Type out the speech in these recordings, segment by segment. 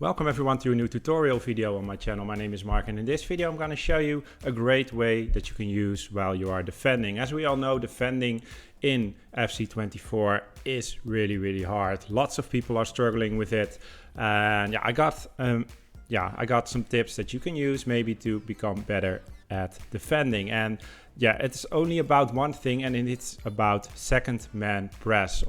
Welcome everyone to a new tutorial video on my channel. My name is Mark, and in this video I'm going to show you a great way that you can use while you are defending. As we all know, defending in FC24 is really hard. Lots of people are struggling with it, and I got some tips that you can use maybe to become better at defending. And it's only about one thing, and it's about second man press.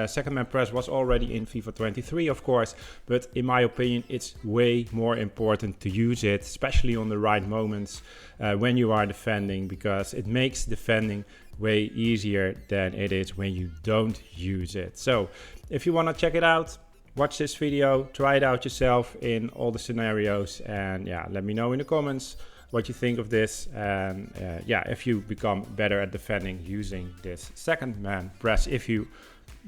Second man press was already in FIFA 23, of course, but in my opinion it's way more important to use it, especially on the right moments when you are defending, because it makes defending way easier than it is when you don't use it. So if you want to check it out, watch this video, try it out yourself in all the scenarios, and let me know in the comments what you think of this, and if you become better at defending using this second man press, if you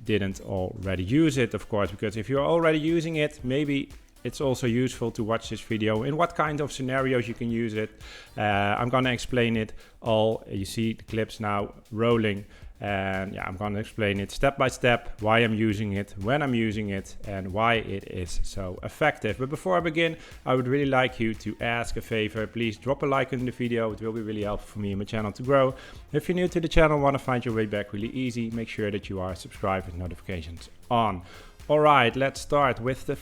didn't already use it, of course, because if you're already using it, maybe it's also useful to watch this video in what kind of scenarios you can use it. I'm gonna explain it all. You see the clips now rolling, and I'm gonna explain it step by step, why I'm using it, when I'm using it, and why it is so effective. But before I begin, I would really like you to ask a favor. Please drop a like in the video. It will be really helpful for me and my channel to grow. If you're new to the channel, want to find your way back really easy, make sure that you are subscribed with notifications on. All right, let's start with the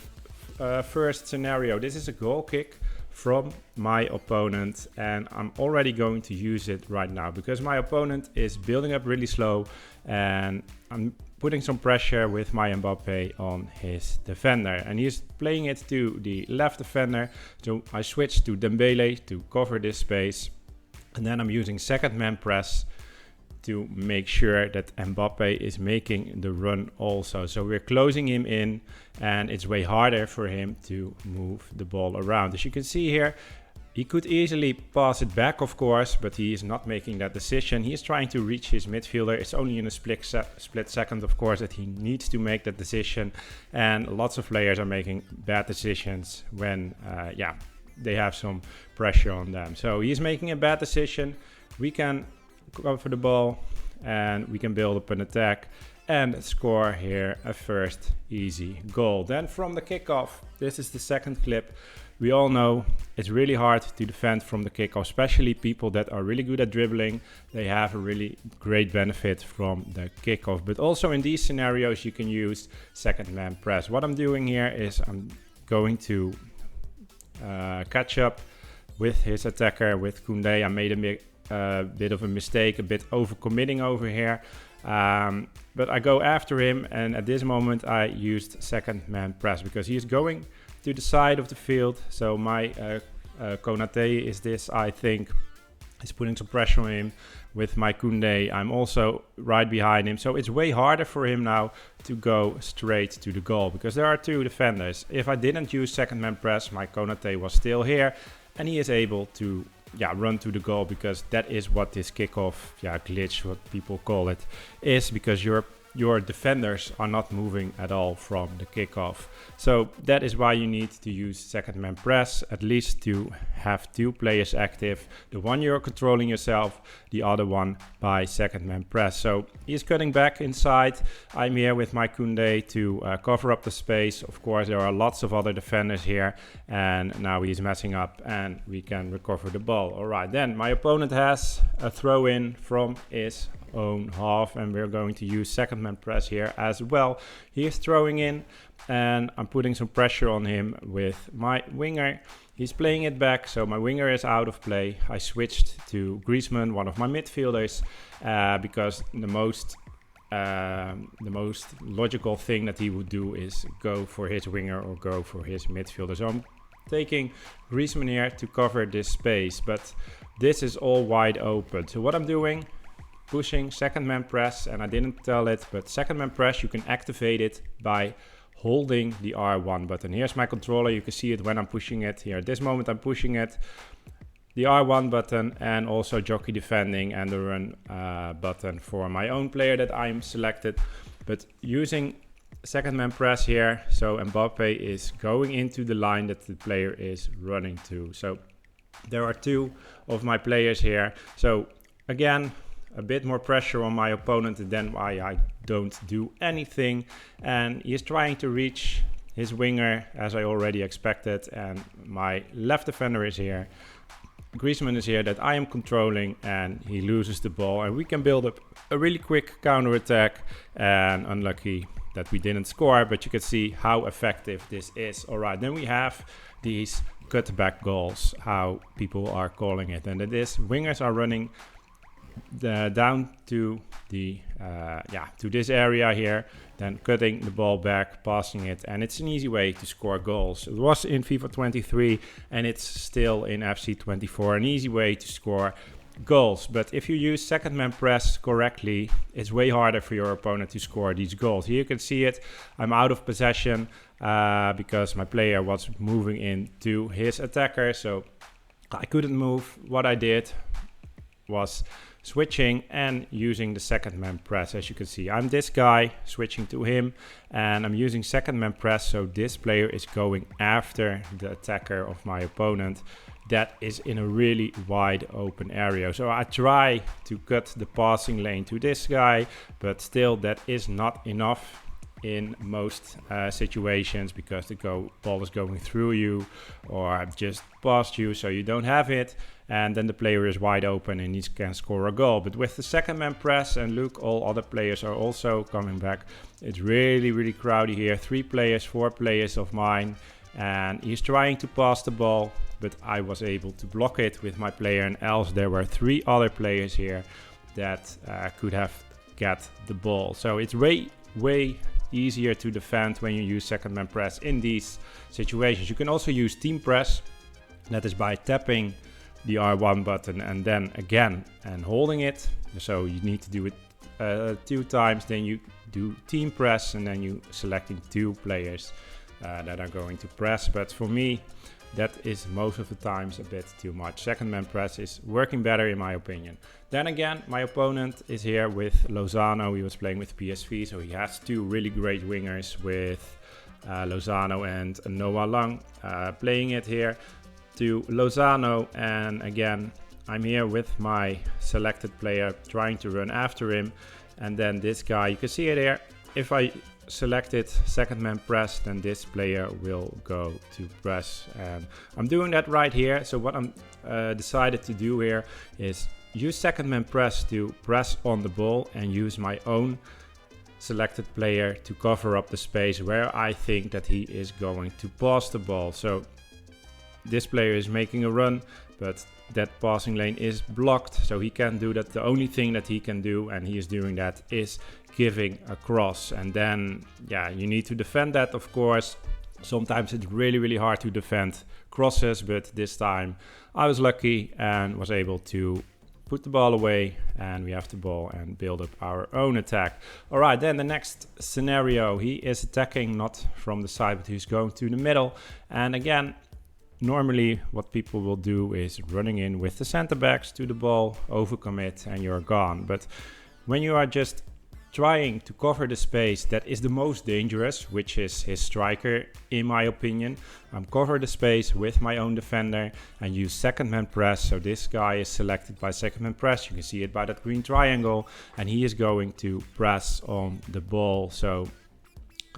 first scenario. This is a goal kick from my opponent, and I'm already going to use it right now because my opponent is building up really slow, and I'm putting some pressure with my Mbappe on his defender, and he's playing it to the left defender. So I switch to Dembele to cover this space, and then I'm using second man press to make sure that Mbappe is making the run also. So we're closing him in, and it's way harder for him to move the ball around. As you can see here, he could easily pass it back, of course, but he is not making that decision. He is trying to reach his midfielder. It's only in a split second, of course, that he needs to make that decision. And lots of players are making bad decisions when, they have some pressure on them. So he's making a bad decision. We can cover the ball, and we can build up an attack and score here a first easy goal. Then from the kickoff, this is the second clip. We all know it's really hard to defend from the kickoff, especially people that are really good at dribbling. They have a really great benefit from the kickoff, but also in these scenarios you can use second man press. What I'm doing here is I'm going to catch up with his attacker, with Koundé. I made a bit of a mistake, a bit overcommitting over here, but I go after him, and at this moment I used second man press because he's going to the side of the field. So my Konate is this, I think, is putting some pressure on him. With my Koundé, I'm also right behind him, so it's way harder for him now to go straight to the goal because there are two defenders. If I didn't use second man press, my Konate was still here, and he is able to run to the goal, because that is what this kickoff glitch, what people call it, is, because your defenders are not moving at all from the kickoff. So that is why you need to use second man press, at least to have two players active. The one you're controlling yourself, the other one by second man press. So he's cutting back inside. I'm here with my Koundé to cover up the space. Of course, there are lots of other defenders here, and now he's messing up, and we can recover the ball. All right, then my opponent has a throw in from his own half, and we're going to use second man press here as well. He is throwing in, and I'm putting some pressure on him with my winger. He's playing it back, so my winger is out of play. I switched to Griezmann, one of my midfielders, because the most logical thing that he would do is go for his winger or go for his midfielder. So I'm taking Griezmann here to cover this space, but this is all wide open. So what I'm doing, pushing second man press, and I didn't tell it, but second man press, you can activate it by holding the R1 button. Here's my controller, you can see it when I'm pushing it. Here at this moment I'm pushing it, the R1 button, and also jockey defending and the run button for my own player that I'm selected. But using second man press here, so Mbappe is going into the line that the player is running to. So there are two of my players here. So again, a bit more pressure on my opponent, and then why I don't do anything. And he is trying to reach his winger, as I already expected, and my left defender is here. Griezmann is here that I am controlling, and he loses the ball, and we can build up a really quick counter attack. And unlucky that we didn't score, but you can see how effective this is. All right, then we have these cutback goals, how people are calling it, and it is wingers are running down to the to this area here, then cutting the ball back, passing it, and it's an easy way to score goals. It was in FIFA 23 and it's still in FC 24 an easy way to score goals. But if you use second man press correctly, it's way harder for your opponent to score these goals. Here you can see it. I'm out of possession because my player was moving into his attacker, so I couldn't move. What I did was switching and using the second man press. As you can see, I'm this guy switching to him, and I'm using second man press, so this player is going after the attacker of my opponent that is in a really wide open area. So I try to cut the passing lane to this guy, but still that is not enough in most situations, because the ball is going through you or just past you, so you don't have it, and then the player is wide open and he can score a goal. But with the second man press, and look, all other players are also coming back, it's really crowded here. 3 players, 4 players of mine, and he's trying to pass the ball, but I was able to block it with my player, and else there were 3 other players here that could have got the ball. So it's way easier to defend when you use second man press in these situations. You can also use team press, that is by tapping the R1 button and then again and holding it. So you need to do it 2 times, then you do team press, and then you selecting 2 players that are going to press. But for me, that is most of the times a bit too much. Second man press is working better in my opinion. Then again, my opponent is here with Lozano. He was playing with PSV, so he has 2 really great wingers with Lozano and Noah Lang. Playing it here to Lozano, and again, I'm here with my selected player trying to run after him. And then this guy, you can see it here. If I selected second man press, then this player will go to press, and I'm doing that right here. So what I'm decided to do here is use second man press to press on the ball, and use my own selected player to cover up the space where I think that he is going to pass the ball. So this player is making a run, but that passing lane is blocked, so he can't do that. The only thing that he can do, and he is doing that, is giving a cross. And then you need to defend that, of course. Sometimes it's really hard to defend crosses, but this time I was lucky and was able to put the ball away, and we have the ball and build up our own attack. All right, then the next scenario, he is attacking not from the side, but he's going to the middle. And again, normally what people will do is running in with the center backs to the ball, overcommit, and you're gone. But when you are just trying to cover the space, that is the most dangerous, which is his striker, in my opinion. Cover the space with my own defender and use second man press. So this guy is selected by second man press. You can see it by that green triangle, and he is going to press on the ball. So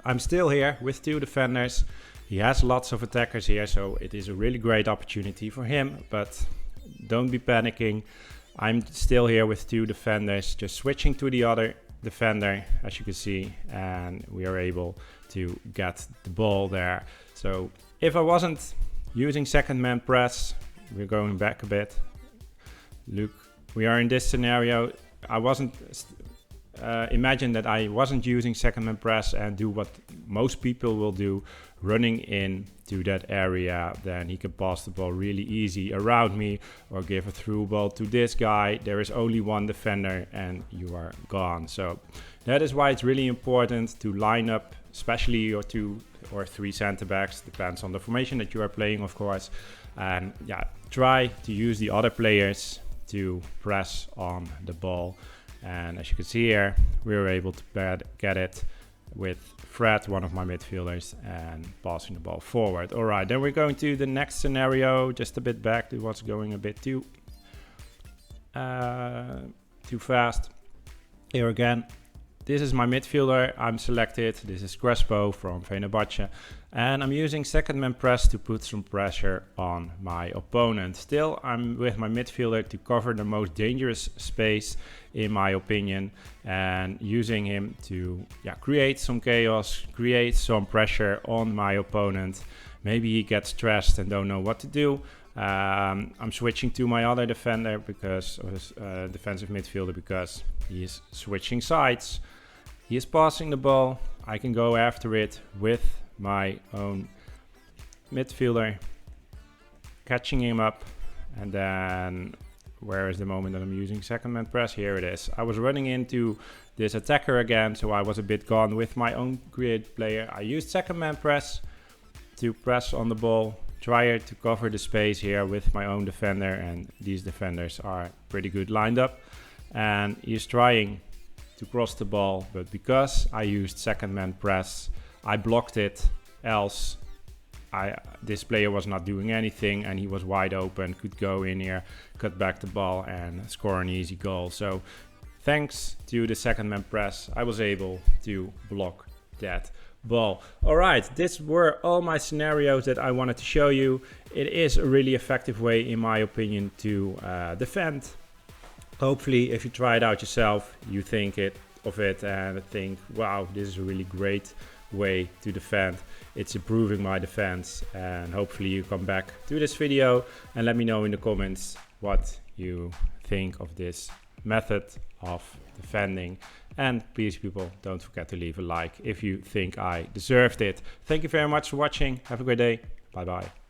I'm still here with 2 defenders. He has lots of attackers here, so it is a really great opportunity for him, but don't be panicking. I'm still here with 2 defenders, just switching to the other defender, as you can see, and we are able to get the ball there. So if I wasn't using second man press, we're going back a bit. Look, we are in this scenario. I wasn't imagine that I wasn't using second man press and do what most people will do, running in to that area. Then he can pass the ball really easy around me, or give a through ball to this guy. There is only 1 defender and you are gone. So that is why it's really important to line up, especially your 2 or 3 center backs, depends on the formation that you are playing, of course. And try to use the other players to press on the ball. And as you can see here, we were able to get it with Fred, one of my midfielders, and passing the ball forward. All right, then we're going to the next scenario, just a bit back. It was going a bit too fast. Here again, this is my midfielder. I'm selected. This is Crespo from Fenerbahce. And I'm using second man press to put some pressure on my opponent. Still, I'm with my midfielder to cover the most dangerous space, in my opinion, and using him to create some chaos, create some pressure on my opponent. Maybe he gets stressed and don't know what to do. I'm switching to my other defender because of his defensive midfielder, because he is switching sides. He is passing the ball. I can go after it with my own midfielder, catching him up, and then where is the moment that I'm using second man press? Here it is. I was running into this attacker again, so I was a bit gone with my own created player. I used second man press to press on the ball, try to cover the space here with my own defender, and these defenders are pretty good lined up, and he's trying to cross the ball, but because I used second man press, I blocked it, else this player was not doing anything and he was wide open, could go in here, cut back the ball and score an easy goal. So thanks to the second man press, I was able to block that ball. All right, these were all my scenarios that I wanted to show you. It is a really effective way, in my opinion, to defend. Hopefully, if you try it out yourself, you think of it and think, wow, this is a really great way to defend. It's improving my defense, and hopefully you come back to this video and let me know in the comments what you think of this method of defending. And please, people, don't forget to leave a like if you think I deserved it. Thank you very much for watching. Have a great day. Bye bye.